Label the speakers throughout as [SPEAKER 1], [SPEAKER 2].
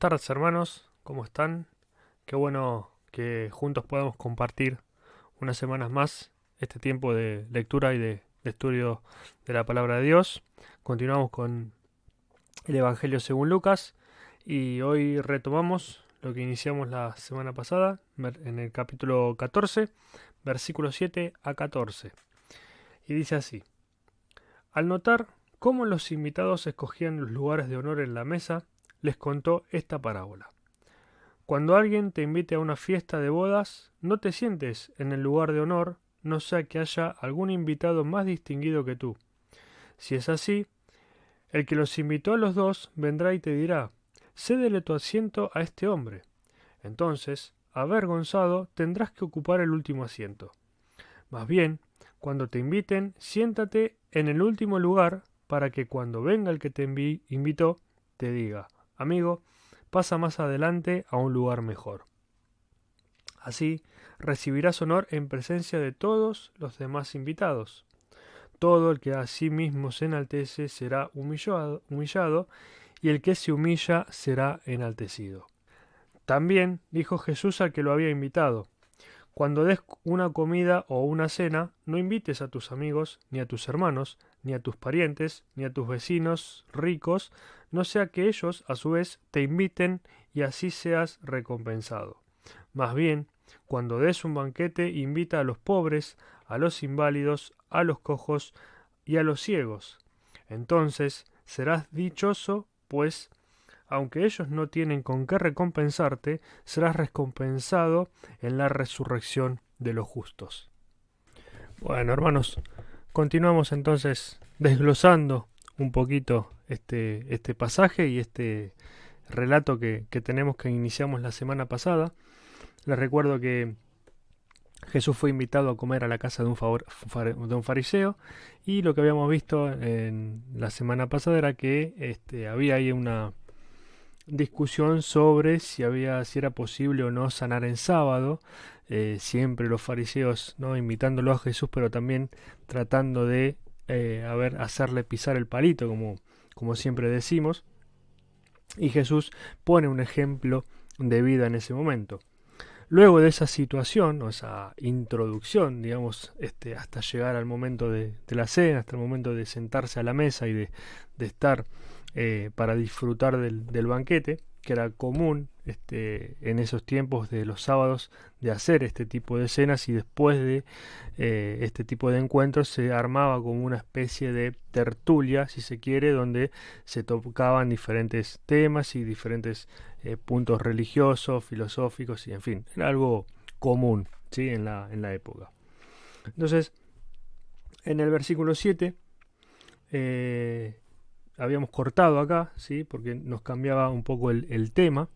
[SPEAKER 1] tardes, hermanos, ¿cómo están? Qué bueno que juntos podamos compartir unas semanas más este tiempo de lectura y de estudio de la palabra de Dios. Continuamos con el Evangelio según Lucas y hoy retomamos lo que iniciamos la semana pasada en el capítulo 14, versículos 7 a 14. Y dice así: Al notar cómo los invitados escogían los lugares de honor en la mesa, les contó esta parábola. Cuando alguien te invite a una fiesta de bodas, no te sientes en el lugar de honor, no sea que haya algún invitado más distinguido que tú. Si es así, el que los invitó a los dos vendrá y te dirá: cédele tu asiento a este hombre. Entonces, avergonzado, tendrás que ocupar el último asiento. Más bien, cuando te inviten, siéntate en el último lugar para que cuando venga el que te invitó, te diga: amigo, pasa más adelante a un lugar mejor. Así recibirás honor en presencia de todos los demás invitados. Todo el que a sí mismo se enaltece será humillado, y el que se humilla será enaltecido. También dijo Jesús al que lo había invitado: cuando des una comida o una cena, no invites a tus amigos, ni a tus hermanos, ni a tus parientes, ni a tus vecinos ricos, no sea que ellos, a su vez, te inviten y así seas recompensado. Más bien, cuando des un banquete, invita a los pobres, a los inválidos, a los cojos y a los ciegos. Entonces serás dichoso, pues, aunque ellos no tienen con qué recompensarte, serás recompensado en la resurrección de los justos. Bueno, hermanos, continuamos entonces desglosando un poquito este pasaje y este relato que tenemos, que iniciamos la semana pasada. Les recuerdo que Jesús fue invitado a comer a la casa de un fariseo, y lo que habíamos visto en la semana pasada era que había ahí una discusión sobre si era posible o no sanar en sábado. Siempre los fariseos, ¿no?, invitándolo a Jesús, pero también tratando de hacerle pisar el palito, como siempre decimos. Y Jesús pone un ejemplo de vida en ese momento. Luego de esa situación, o esa introducción, digamos, hasta llegar al momento de la cena, hasta el momento de sentarse a la mesa y de estar para disfrutar del banquete, que era común en esos tiempos de los sábados de hacer este tipo de cenas, y después de este tipo de encuentros se armaba como una especie de tertulia, si se quiere, donde se tocaban diferentes temas y diferentes puntos religiosos, filosóficos, y en fin, era algo común, ¿sí?, en la época. Entonces, en el versículo 7 habíamos cortado acá, ¿sí?, porque nos cambiaba un poco el tema.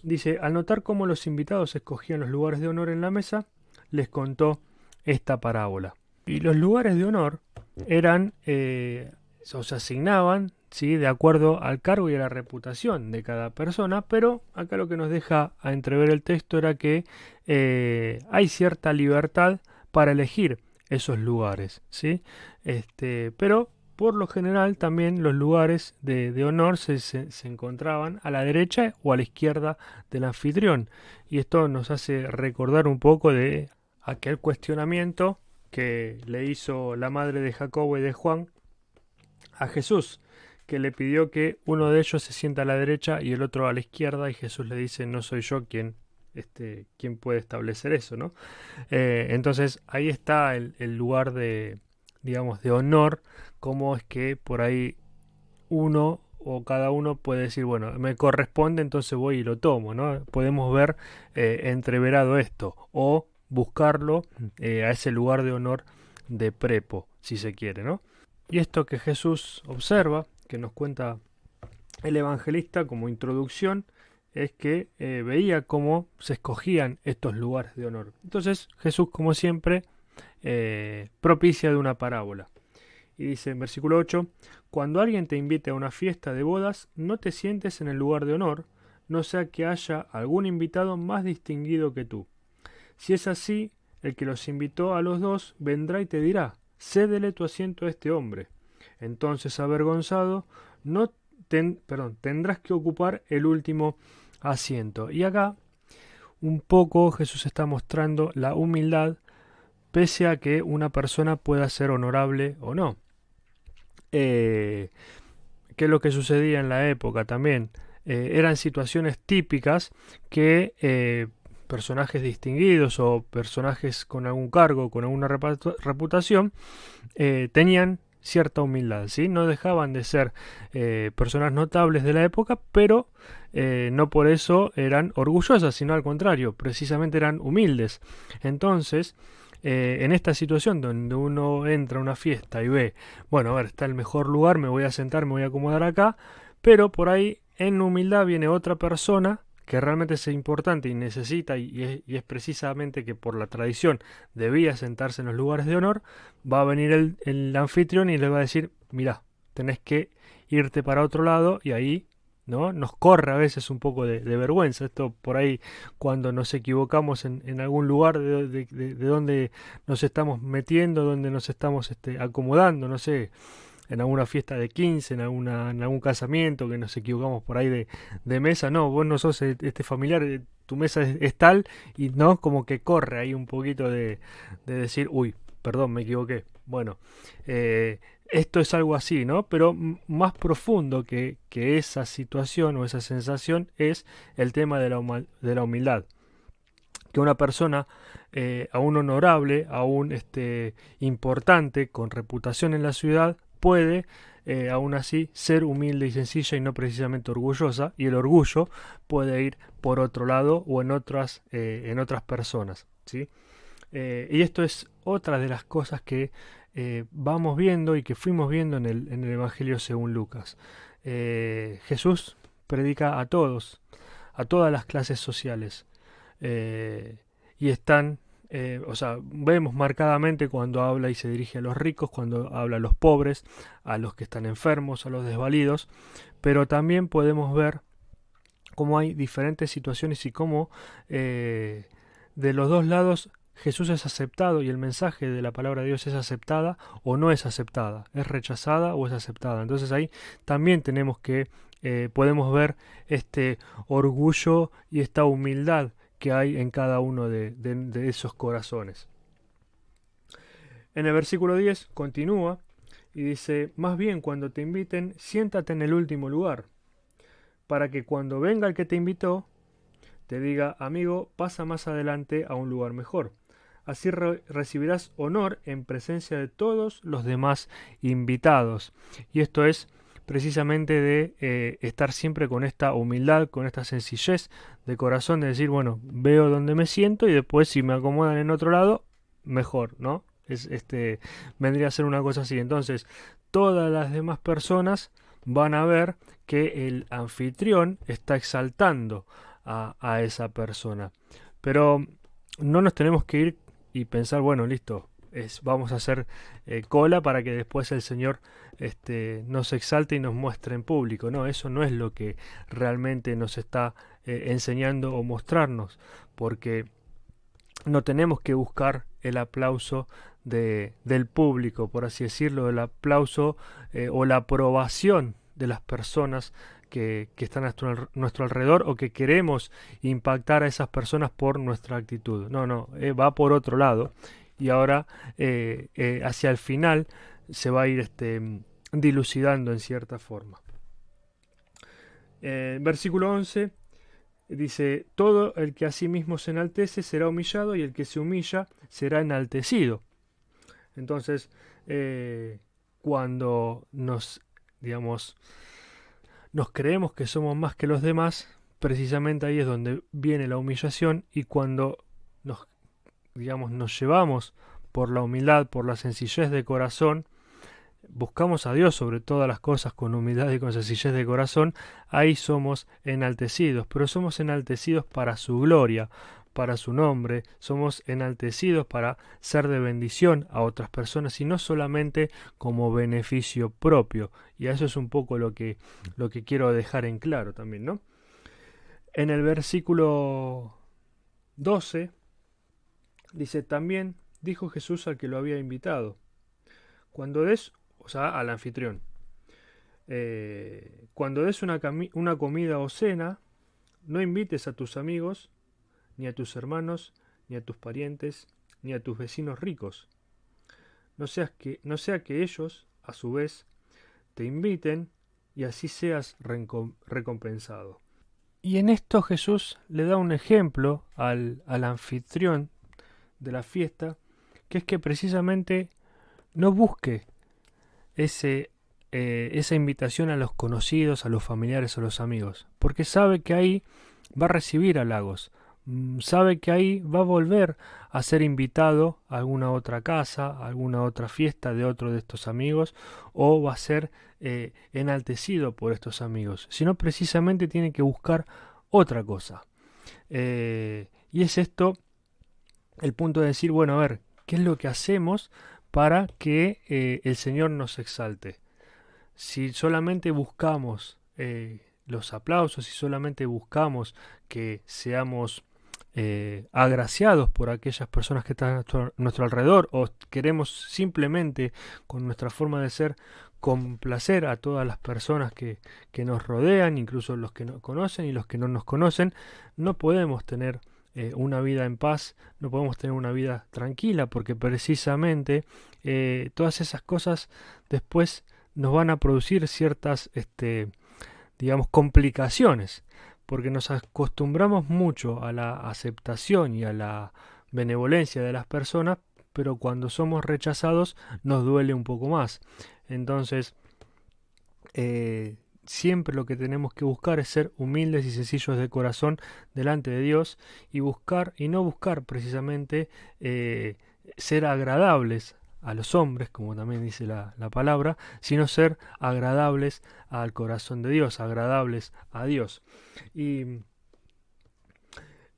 [SPEAKER 1] Dice: al notar cómo los invitados escogían los lugares de honor en la mesa, les contó esta parábola. Y los lugares de honor eran, o se asignaban, ¿sí?, de acuerdo al cargo y a la reputación de cada persona, pero acá lo que nos deja a entrever el texto era que hay cierta libertad para elegir esos lugares, ¿sí? Pero por lo general también los lugares de honor se encontraban a la derecha o a la izquierda del anfitrión. Y esto nos hace recordar un poco de aquel cuestionamiento que le hizo la madre de Jacobo y de Juan a Jesús, que le pidió que uno de ellos se sienta a la derecha y el otro a la izquierda, y Jesús le dice: no soy yo quien puede establecer eso, ¿no? Entonces ahí está el lugar de, digamos, de honor, como es que por ahí uno o cada uno puede decir: bueno, me corresponde, entonces voy y lo tomo, ¿no? Podemos ver entreverado esto, o buscarlo a ese lugar de honor de prepo, si se quiere, ¿no? Y esto que Jesús observa, que nos cuenta el evangelista como introducción, es que veía cómo se escogían estos lugares de honor. Entonces Jesús, como siempre, propicia de una parábola. Y dice en versículo 8: cuando alguien te invite a una fiesta de bodas, no te sientes en el lugar de honor, no sea que haya algún invitado más distinguido que tú. Si es así, el que los invitó a los dos vendrá y te dirá: cédele tu asiento a este hombre. Entonces, avergonzado, tendrás que ocupar el último asiento. Y acá un poco Jesús está mostrando la humildad pese a que una persona pueda ser honorable o no. ¿Qué es lo que sucedía en la época también? Eran situaciones típicas que personajes distinguidos o personajes con algún cargo, con alguna reputación, tenían cierta humildad, ¿sí? No dejaban de ser personas notables de la época, pero no por eso eran orgullosas, sino al contrario, precisamente eran humildes. Entonces, en esta situación donde uno entra a una fiesta y ve, bueno, a ver, está el mejor lugar, me voy a sentar, me voy a acomodar acá, pero por ahí en humildad viene otra persona que realmente es importante y necesita, y es precisamente que por la tradición debía sentarse en los lugares de honor, va a venir el anfitrión y le va a decir, mira, tenés que irte para otro lado, y ahí, ¿no? Nos corre a veces un poco de vergüenza. Esto por ahí cuando nos equivocamos en algún lugar de donde nos estamos metiendo, donde nos estamos acomodando, no sé, en alguna fiesta de 15, en algún casamiento, que nos equivocamos por ahí de mesa. No, vos no sos este familiar, tu mesa es tal, y no, como que corre ahí un poquito de decir, uy, perdón, me equivoqué. Bueno, esto es algo así, ¿no? Pero más profundo que esa situación o esa sensación es el tema de la humildad. Que una persona, aún honorable, aún importante, con reputación en la ciudad, puede aún así ser humilde y sencilla y no precisamente orgullosa, y el orgullo puede ir por otro lado o en otras personas, ¿sí? Y esto es otra de las cosas que vamos viendo y que fuimos viendo en el Evangelio según Lucas. Jesús predica a todos, a todas las clases sociales, y están, o sea, vemos marcadamente cuando habla y se dirige a los ricos, cuando habla a los pobres, a los que están enfermos, a los desvalidos, pero también podemos ver cómo hay diferentes situaciones y cómo de los dos lados Jesús es aceptado y el mensaje de la palabra de Dios es aceptada o no es aceptada, es rechazada o es aceptada. Entonces ahí también tenemos que, podemos ver este orgullo y esta humildad que hay en cada uno de esos corazones. En el versículo 10 continúa y dice, más bien cuando te inviten, siéntate en el último lugar, para que cuando venga el que te invitó, te diga, amigo, pasa más adelante a un lugar mejor. Así recibirás honor en presencia de todos los demás invitados. Y esto es precisamente de estar siempre con esta humildad, con esta sencillez de corazón, de decir, bueno, veo dónde me siento y después si me acomodan en otro lado, mejor, ¿no? Vendría a ser una cosa así. Entonces, todas las demás personas van a ver que el anfitrión está exaltando a esa persona. Pero no nos tenemos que ir y pensar, bueno, listo, vamos a hacer cola para que después el Señor nos exalte y nos muestre en público. No, eso no es lo que realmente nos está enseñando o mostrarnos, porque no tenemos que buscar el aplauso del público, por así decirlo, el aplauso o la aprobación de las personas que están a nuestro alrededor, o que queremos impactar a esas personas por nuestra actitud. No, no, va por otro lado, y ahora hacia el final se va a ir dilucidando en cierta forma. Versículo 11 dice, todo el que a sí mismo se enaltece será humillado, y el que se humilla será enaltecido. Entonces, cuando nos creemos que somos más que los demás, precisamente ahí es donde viene la humillación, y cuando nos llevamos por la humildad, por la sencillez de corazón, buscamos a Dios sobre todas las cosas con humildad y con sencillez de corazón, ahí somos enaltecidos, pero somos enaltecidos para su gloria, para su nombre, somos enaltecidos para ser de bendición a otras personas y no solamente como beneficio propio. Y eso es un poco lo que quiero dejar en claro también, ¿no? En el versículo 12 dice, también dijo Jesús al que lo había invitado, cuando des, o sea, al anfitrión, Cuando des una comida o cena, no invites a tus amigos, ni a tus hermanos, ni a tus parientes, ni a tus vecinos ricos. No sea que ellos, a su vez, te inviten y así seas recompensado. Y en esto Jesús le da un ejemplo al anfitrión de la fiesta, que es que precisamente no busque esa invitación a los conocidos, a los familiares o a los amigos, porque sabe que ahí va a recibir halagos, sabe que ahí va a volver a ser invitado a alguna otra casa, a alguna otra fiesta de otro de estos amigos, o va a ser enaltecido por estos amigos, sino precisamente tiene que buscar otra cosa. Y es esto el punto de decir, bueno, a ver, ¿qué es lo que hacemos para que el Señor nos exalte? Si solamente buscamos los aplausos, si solamente buscamos que seamos agraciados por aquellas personas que están a nuestro alrededor, o queremos simplemente con nuestra forma de ser complacer a todas las personas que nos rodean, incluso los que nos conocen y los que no nos conocen, no podemos tener una vida en paz, no podemos tener una vida tranquila, porque precisamente todas esas cosas después nos van a producir ciertas, digamos, complicaciones, porque nos acostumbramos mucho a la aceptación y a la benevolencia de las personas, pero cuando somos rechazados nos duele un poco más. Entonces, siempre lo que tenemos que buscar es ser humildes y sencillos de corazón delante de Dios y no buscar precisamente ser agradables a los hombres, como también dice la palabra, sino ser agradables al corazón de Dios, agradables a Dios. Y en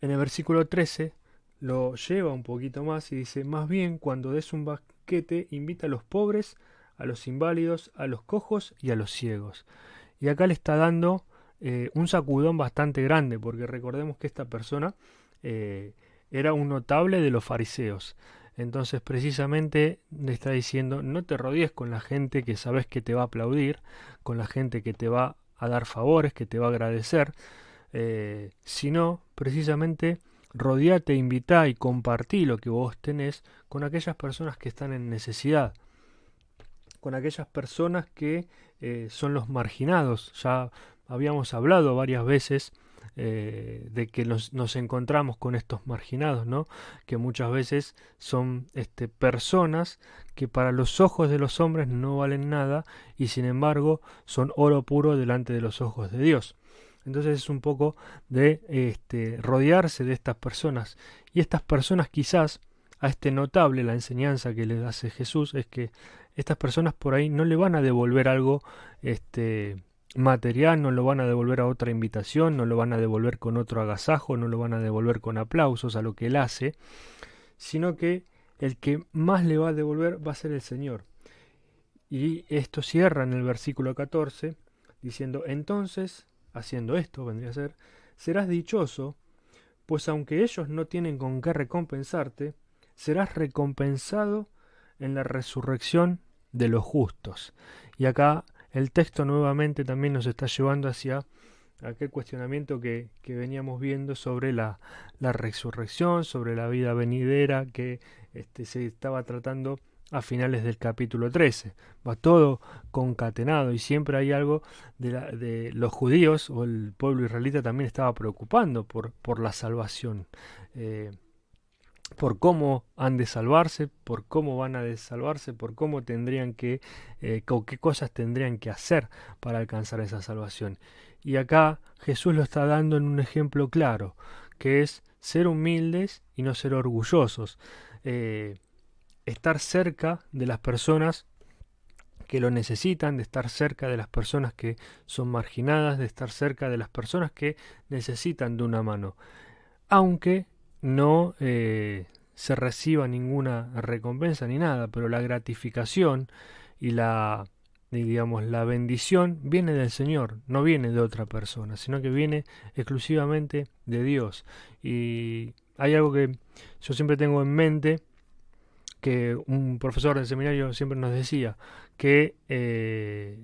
[SPEAKER 1] el versículo 13 lo lleva un poquito más y dice, más bien cuando des un banquete, invita a los pobres, a los inválidos, a los cojos y a los ciegos. Y acá le está dando un sacudón bastante grande, porque recordemos que esta persona era un notable de los fariseos. Entonces precisamente le está diciendo, no te rodees con la gente que sabes que te va a aplaudir, con la gente que te va a dar favores, que te va a agradecer, sino precisamente rodeate, invitá y compartí lo que vos tenés con aquellas personas que están en necesidad, con aquellas personas que son los marginados. Ya habíamos hablado varias veces de que nos encontramos con estos marginados, ¿no? Que muchas veces son personas que para los ojos de los hombres no valen nada y sin embargo son oro puro delante de los ojos de Dios. Entonces es un poco de rodearse de estas personas, y estas personas quizás a este notable, la enseñanza que le hace Jesús es que estas personas por ahí no le van a devolver algo material, no lo van a devolver a otra invitación, no lo van a devolver con otro agasajo, no lo van a devolver con aplausos a lo que él hace, sino que el que más le va a devolver va a ser el Señor. Y esto cierra en el versículo 14 diciendo, entonces, haciendo esto, vendría a ser, serás dichoso, pues aunque ellos no tienen con qué recompensarte, serás recompensado en la resurrección de los justos. Y acá el texto nuevamente también nos está llevando hacia aquel cuestionamiento que veníamos viendo sobre la resurrección, sobre la vida venidera que se estaba tratando a finales del capítulo 13. Va todo concatenado y siempre hay algo de los judíos o el pueblo israelita también estaba preocupando por la salvación. Por cómo han de salvarse, por cómo van a de salvarse, por cómo tendrían que, o qué cosas tendrían que hacer para alcanzar esa salvación. Y acá Jesús lo está dando en un ejemplo claro, que es ser humildes y no ser orgullosos, estar cerca de las personas que lo necesitan, de estar cerca de las personas que son marginadas, de estar cerca de las personas que necesitan de una mano, aunque no se reciba ninguna recompensa ni nada, pero la gratificación y digamos, la bendición viene del Señor, no viene de otra persona, sino que viene exclusivamente de Dios. Y hay algo que yo siempre tengo en mente, que un profesor del seminario siempre nos decía, que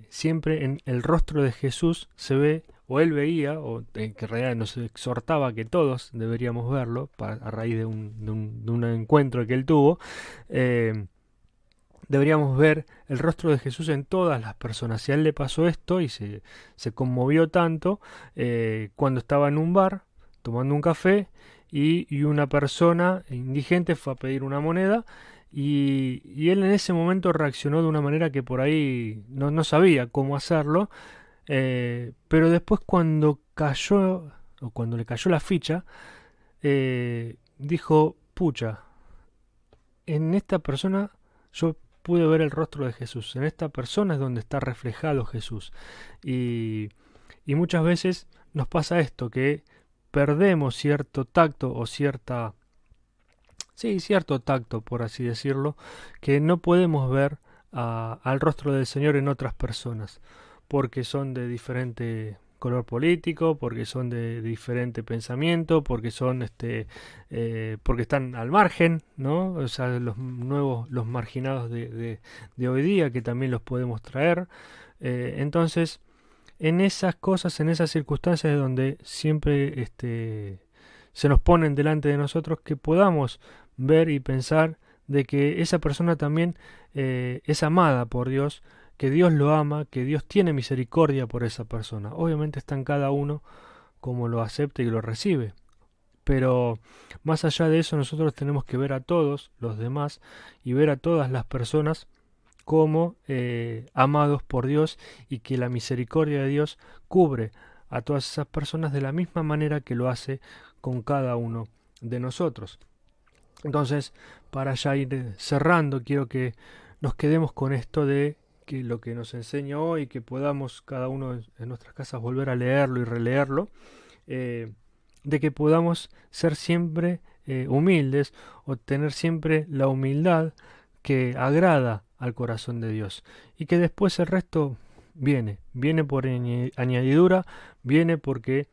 [SPEAKER 1] siempre en el rostro de Jesús se ve, o él veía, o que en realidad nos exhortaba que todos deberíamos verlo, a raíz de un encuentro que él tuvo, deberíamos ver el rostro de Jesús en todas las personas. Si a él le pasó esto y se conmovió tanto cuando estaba en un bar tomando un café y una persona indigente fue a pedir una moneda y él en ese momento reaccionó de una manera que por ahí no sabía cómo hacerlo, pero después cuando cayó, o cuando le cayó la ficha, dijo, pucha, en esta persona yo pude ver el rostro de Jesús. En esta persona es donde está reflejado Jesús. Y muchas veces nos pasa esto, que perdemos cierto tacto o cierto tacto, por así decirlo, que no podemos ver al rostro del Señor en otras personas, porque son de diferente color político, porque son de diferente pensamiento, porque son porque están al margen, ¿no? O sea, los marginados de hoy día, que también los podemos traer. Entonces, en esas cosas, en esas circunstancias donde siempre se nos ponen delante de nosotros, que podamos ver y pensar de que esa persona también es amada por Dios, que Dios lo ama, que Dios tiene misericordia por esa persona. Obviamente está en cada uno como lo acepta y lo recibe. Pero más allá de eso, nosotros tenemos que ver a todos los demás y ver a todas las personas como amados por Dios, y que la misericordia de Dios cubre a todas esas personas de la misma manera que lo hace con cada uno de nosotros. Entonces, para ya ir cerrando, quiero que nos quedemos con esto de que lo que nos enseña hoy, que podamos cada uno en nuestras casas volver a leerlo y releerlo, de que podamos ser siempre humildes, o tener siempre la humildad que agrada al corazón de Dios, y que después el resto viene por añadidura, viene porque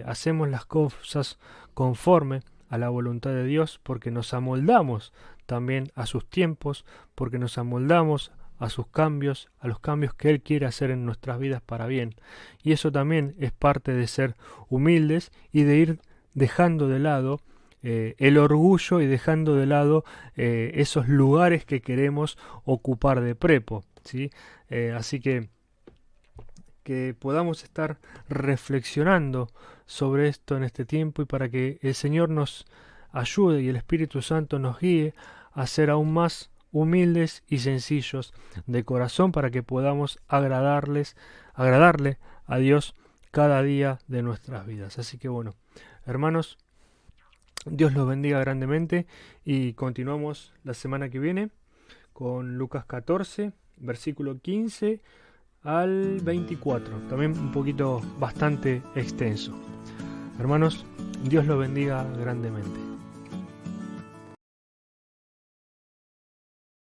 [SPEAKER 1] hacemos las cosas conforme a la voluntad de Dios, porque nos amoldamos también a sus tiempos, porque nos amoldamos a sus cambios, a los cambios que Él quiere hacer en nuestras vidas para bien. Y eso también es parte de ser humildes y de ir dejando de lado el orgullo, y dejando de lado esos lugares que queremos ocupar de prepo, ¿sí? Así que podamos estar reflexionando sobre esto en este tiempo, y para que el Señor nos ayude y el Espíritu Santo nos guíe a ser aún más humildes y sencillos de corazón, para que podamos agradarle a Dios cada día de nuestras vidas. Así que bueno, hermanos, Dios los bendiga grandemente, y continuamos la semana que viene con Lucas 14, versículo 15 al 24, también un poquito bastante extenso. Hermanos, Dios los bendiga grandemente.